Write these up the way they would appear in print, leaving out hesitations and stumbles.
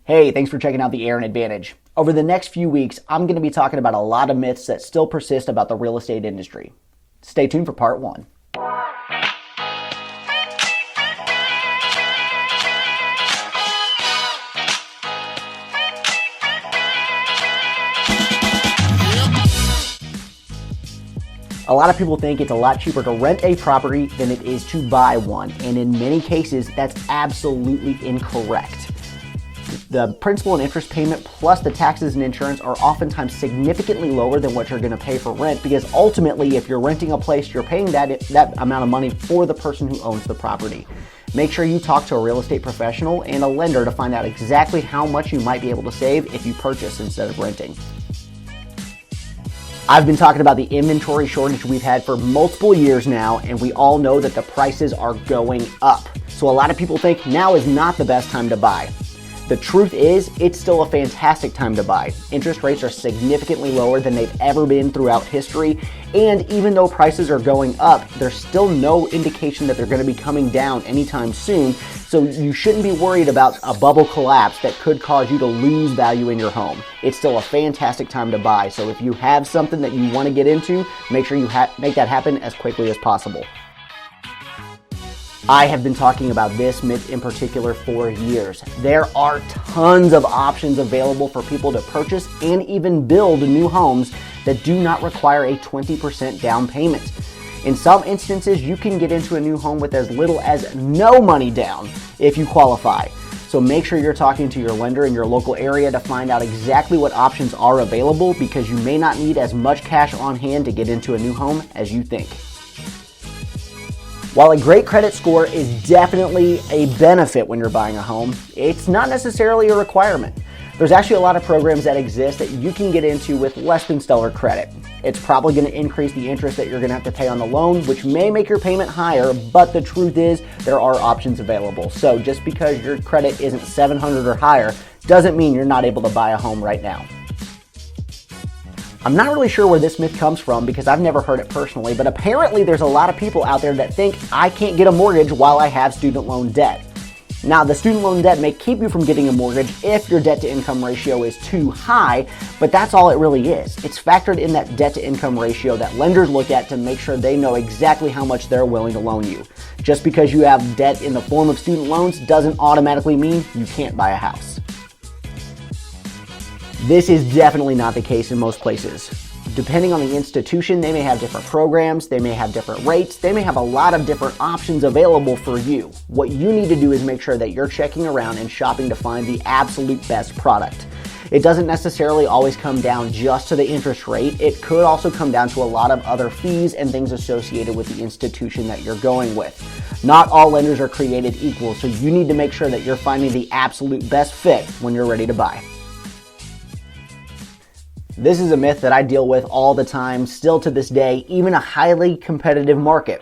Hey, thanks for checking out the Aaron Advantage. Over the next few weeks, I'm going to be talking about a lot of myths that still persist about the real estate industry. Stay tuned for part 1. A lot of people think it's a lot cheaper to rent a property than it is to buy one, and in many cases, that's absolutely incorrect. The principal and interest payment plus the taxes and insurance are oftentimes significantly lower than what you're going to pay for rent, because ultimately, if you're renting a place, you're paying that amount of money for the person who owns the property. Make sure you talk to a real estate professional and a lender to find out exactly how much you might be able to save if you purchase instead of renting. I've been talking about the inventory shortage we've had for multiple years now, and we all know that the prices are going up. So a lot of people think now is not the best time to buy. The truth is, it's still a fantastic time to buy. Interest rates are significantly lower than they've ever been throughout history, and even though prices are going up, there's still no indication that they're going to be coming down anytime soon, so you shouldn't be worried about a bubble collapse that could cause you to lose value in your home. It's still a fantastic time to buy, so if you have something that you want to get into, make sure you make that happen as quickly as possible. I have been talking about this myth in particular for years. There are tons of options available for people to purchase and even build new homes that do not require a 20% down payment. In some instances, you can get into a new home with as little as no money down if you qualify. So make sure you're talking to your lender in your local area to find out exactly what options are available, because you may not need as much cash on hand to get into a new home as you think. While a great credit score is definitely a benefit when you're buying a home, it's not necessarily a requirement. There's actually a lot of programs that exist that you can get into with less than stellar credit. It's probably going to increase the interest that you're going to have to pay on the loan, which may make your payment higher, but the truth is there are options available. So just because your credit isn't 700 or higher doesn't mean you're not able to buy a home right now. I'm not really sure where this myth comes from because I've never heard it personally, but apparently there's a lot of people out there that think I can't get a mortgage while I have student loan debt. Now, the student loan debt may keep you from getting a mortgage if your debt to income ratio is too high, but that's all it really is. It's factored in that debt to income ratio that lenders look at to make sure they know exactly how much they're willing to loan you. Just because you have debt in the form of student loans doesn't automatically mean you can't buy a house. This is definitely not the case in most places. Depending on the institution, they may have different programs, they may have different rates, they may have a lot of different options available for you. What you need to do is make sure that you're checking around and shopping to find the absolute best product. It doesn't necessarily always come down just to the interest rate. It could also come down to a lot of other fees and things associated with the institution that you're going with. Not all lenders are created equal, so you need to make sure that you're finding the absolute best fit when you're ready to buy. This is a myth that I deal with all the time, still to this day, even a highly competitive market.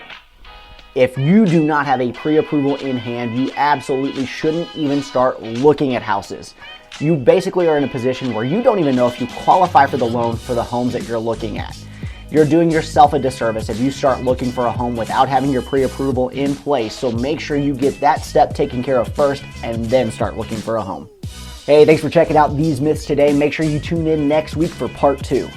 If you do not have a pre-approval in hand, you absolutely shouldn't even start looking at houses. You basically are in a position where you don't even know if you qualify for the loan for the homes that you're looking at. You're doing yourself a disservice if you start looking for a home without having your pre-approval in place, so make sure you get that step taken care of first and then start looking for a home. Hey, thanks for checking out these myths today. Make sure you tune in next week for part 2.